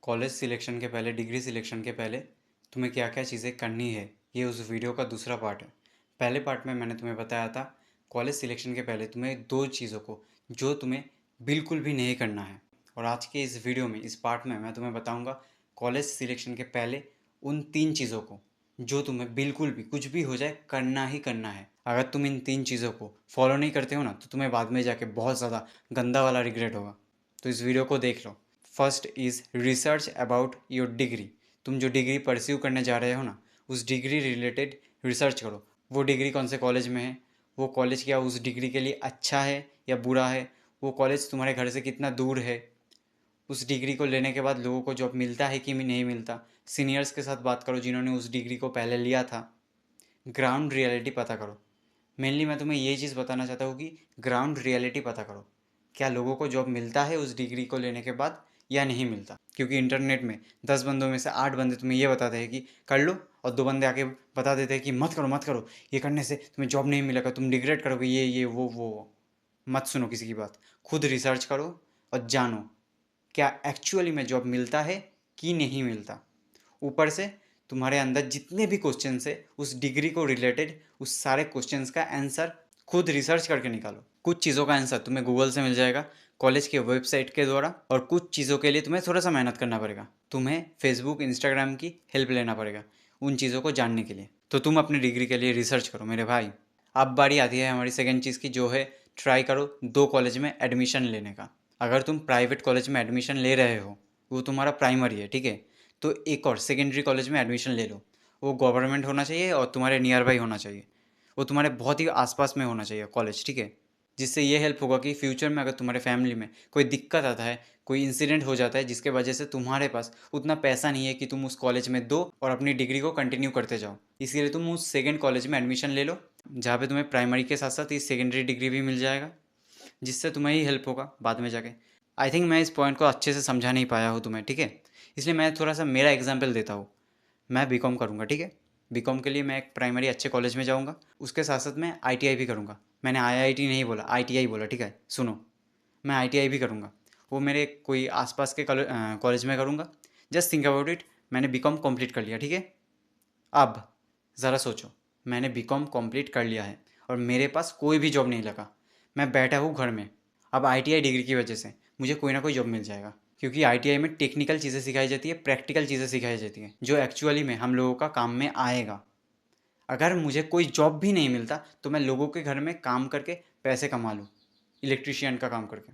College selection के पहले, degree selection के पहले तुम्हें क्या क्या चीज़ें करनी है, ये उस वीडियो का दूसरा पार्ट है। पहले पार्ट में मैंने तुम्हें बताया था कॉलेज सिलेक्शन के पहले तुम्हें दो चीज़ों को जो तुम्हें बिल्कुल भी नहीं करना है। और आज के इस वीडियो में, इस पार्ट में मैं तुम्हें बताऊंगा कॉलेज सिलेक्शन के पहले उन तीन चीज़ों को जो तुम्हें बिल्कुल भी कुछ भी हो जाए करना ही करना है। अगर तुम इन तीन चीज़ों को फॉलो नहीं करते हो ना, तो तुम्हें बाद में जाके बहुत ज़्यादा गंदा वाला रिग्रेट होगा। तो इस वीडियो को देख लो। First is research about your degree. तुम जो डिग्री परस्यू करने जा रहे हो ना, उस डिग्री रिलेटेड रिसर्च करो। वो डिग्री कौन से कॉलेज में है, वो कॉलेज क्या उस डिग्री के लिए अच्छा है या बुरा है, वो कॉलेज तुम्हारे घर से कितना दूर है, उस डिग्री को लेने के बाद लोगों को जॉब मिलता है कि नहीं मिलता। सीनियर्स के साथ बात करो जिन्होंने उस डिग्री को पहले लिया था। ग्राउंड रियलिटी पता करो। मेनली मैं तुम्हें ये चीज़ बताना चाहता हूँ कि ग्राउंड रियलिटी पता करो, क्या लोगों को जॉब मिलता है उस डिग्री को लेने के बाद या नहीं मिलता। क्योंकि इंटरनेट में 10 बंदों में से 8 बंदे तुम्हें ये बताते हैं कि कर लो, और 2 बंदे आके बता देते हैं कि मत करो मत करो, ये करने से तुम्हें जॉब नहीं मिलेगा, तुम रिग्रेट करोगे, ये वो। मत सुनो किसी की बात, खुद रिसर्च करो और जानो क्या एक्चुअली में जॉब मिलता है कि नहीं मिलता। ऊपर से तुम्हारे अंदर जितने भी क्वेश्चंस है उस डिग्री को रिलेटेड, उस सारे क्वेश्चंस का आंसर खुद रिसर्च करके निकालो। कुछ चीज़ों का आंसर तुम्हें गूगल से मिल जाएगा, कॉलेज के वेबसाइट के द्वारा, और कुछ चीज़ों के लिए तुम्हें थोड़ा सा मेहनत करना पड़ेगा। तुम्हें फेसबुक इंस्टाग्राम की हेल्प लेना पड़ेगा उन चीज़ों को जानने के लिए। तो तुम अपनी डिग्री के लिए रिसर्च करो मेरे भाई। अब बारी आती है हमारी सेकेंड चीज़ की, जो है ट्राई करो 2 कॉलेज में एडमिशन लेने का। अगर तुम प्राइवेट कॉलेज में एडमिशन ले रहे हो, वो तुम्हारा प्राइमरी है, ठीक है, तो एक और सेकेंडरी कॉलेज में एडमिशन ले लो। वो गवर्नमेंट होना चाहिए और तुम्हारे नियर बाई होना चाहिए, वो तुम्हारे बहुत ही आसपास में होना चाहिए कॉलेज, ठीक है। जिससे ये हेल्प होगा कि फ्यूचर में अगर तुम्हारे फैमिली में कोई दिक्कत आता है, कोई इंसिडेंट हो जाता है जिसके वजह से तुम्हारे पास उतना पैसा नहीं है कि तुम उस कॉलेज में दो और अपनी डिग्री को कंटिन्यू करते जाओ, इसलिए तुम उस सेकेंड कॉलेज में एडमिशन ले लो, जहाँ पे तुम्हें प्राइमरी के साथ साथ इस सेकेंडरी डिग्री भी मिल जाएगा, जिससे तुम्हें ही हेल्प होगा बाद में जाके। आई थिंक मैं इस पॉइंट को अच्छे से समझा नहीं पाया हूँ तुम्हें, ठीक है, इसलिए मैं थोड़ा सा मेरा एग्जाम्पल देता हूँ। मैं बीकॉम करूँगा, ठीक है। बीकॉम के लिए मैं एक प्राइमरी अच्छे कॉलेज में जाऊँगा, उसके साथ साथ मैं आईटीआई भी करूँगा। मैंने आईआईटी नहीं बोला, आईटीआई बोला, ठीक है, सुनो। मैं आईटीआई भी करूँगा, वो मेरे कोई आसपास के कॉलेज में करूँगा। जस्ट थिंक अबाउट इट, मैंने बीकॉम कंप्लीट कर लिया, ठीक है। अब ज़रा सोचो, मैंने बीकॉम कंप्लीट कर लिया है और मेरे पास कोई भी जॉब नहीं लगा, मैं बैठा हूँ घर में। अब आईटीआई डिग्री की वजह से मुझे कोई ना कोई जॉब मिल जाएगा, क्योंकि आईटीआई में टेक्निकल चीज़ें सिखाई जाती है, प्रैक्टिकल चीज़ें सिखाई जाती हैं जो एक्चुअली में हम लोगों का काम में आएगा। अगर मुझे कोई जॉब भी नहीं मिलता तो मैं लोगों के घर में काम करके पैसे कमा लूँ, इलेक्ट्रिशियन का काम करके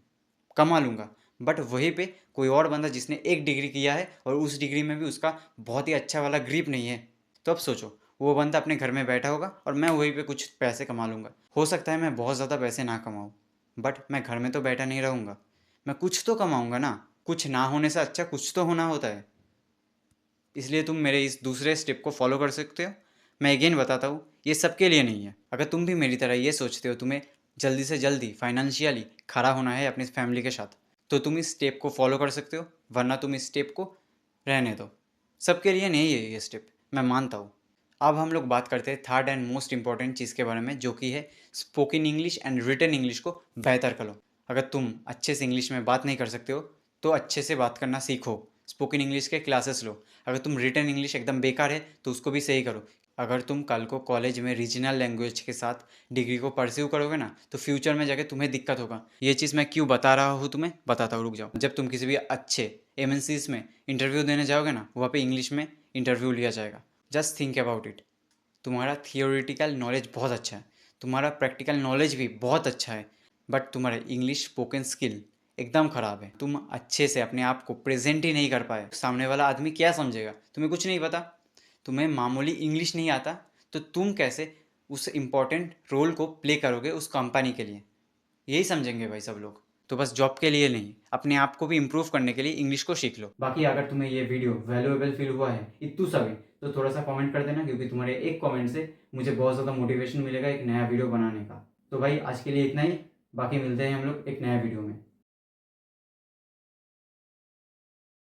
कमा लूँगा। बट वहीं पे कोई और बंदा जिसने एक डिग्री किया है और उस डिग्री में भी उसका बहुत ही अच्छा वाला ग्रिप नहीं है, तो अब सोचो, वो बंदा अपने घर में बैठा होगा और मैं वहीं पे कुछ पैसे कमा लूँगा। हो सकता है मैं बहुत ज़्यादा पैसे ना कमाऊँ, बट मैं घर में तो बैठा नहीं रहूँगा, मैं कुछ तो कमाऊँगा ना। कुछ ना होने से अच्छा कुछ तो होना होता है। इसलिए तुम मेरे इस दूसरे स्टेप को फॉलो कर सकते हो। मैं अगेन बताता हूँ, ये सबके लिए नहीं है। अगर तुम भी मेरी तरह ये सोचते हो, तुम्हें जल्दी से जल्दी फाइनेंशियली खड़ा होना है अपनी फैमिली के साथ, तो तुम इस स्टेप को फॉलो कर सकते हो, वरना तुम इस स्टेप को रहने दो। सबके लिए नहीं है ये स्टेप, मैं मानता हूँ। अब हम लोग बात करते हैं थर्ड एंड मोस्ट इंपॉर्टेंट चीज़ के बारे में, जो कि है spoken English and written English को बेहतर करो। अगर तुम अच्छे से इंग्लिश में बात नहीं कर सकते हो, तो अच्छे से बात करना सीखो, स्पोकन इंग्लिश के क्लासेस लो। अगर तुम रिटन इंग्लिश एकदम बेकार है तो उसको भी सही करो। अगर तुम कल को कॉलेज में रीजनल लैंग्वेज के साथ डिग्री को परस्यू करोगे ना, तो फ्यूचर में जाके तुम्हें दिक्कत होगा। ये चीज़ मैं क्यों बता रहा हूँ तुम्हें, बताता हूँ, रुक जाओ। जब तुम किसी भी अच्छे एमएनसीज में इंटरव्यू देने जाओगे ना, वहाँ पे इंग्लिश में इंटरव्यू लिया जाएगा। Just think about it. तुम्हारा थियोरिटिकल नॉलेज बहुत अच्छा है, तुम्हारा प्रैक्टिकल नॉलेज भी बहुत अच्छा है, बट तुम्हारा इंग्लिश स्पोकन स्किल एकदम ख़राब है। तुम अच्छे से अपने आप को प्रेजेंट ही नहीं कर पाए, सामने वाला आदमी क्या समझेगा, तुम्हें कुछ नहीं पता, तुम्हें मामूली इंग्लिश नहीं आता, तो तुम कैसे उस इम्पोर्टेंट रोल को प्ले करोगे उस कंपनी के लिए। यही समझेंगे भाई सब लोग। तो बस जॉब के लिए नहीं, अपने आप को भी इम्प्रूव करने के लिए इंग्लिश को सीख लो। बाकी अगर तुम्हें ये वीडियो वैल्यूएबल फील हुआ है इतू सा भी, तो थोड़ा सा कमेंट कर देना, क्योंकि तुम्हारे एक कमेंट से मुझे बहुत ज़्यादा मोटिवेशन मिलेगा एक नया वीडियो बनाने का। तो भाई आज के लिए इतना ही, बाकी मिलते हैं हम लोग एक नया वीडियो में।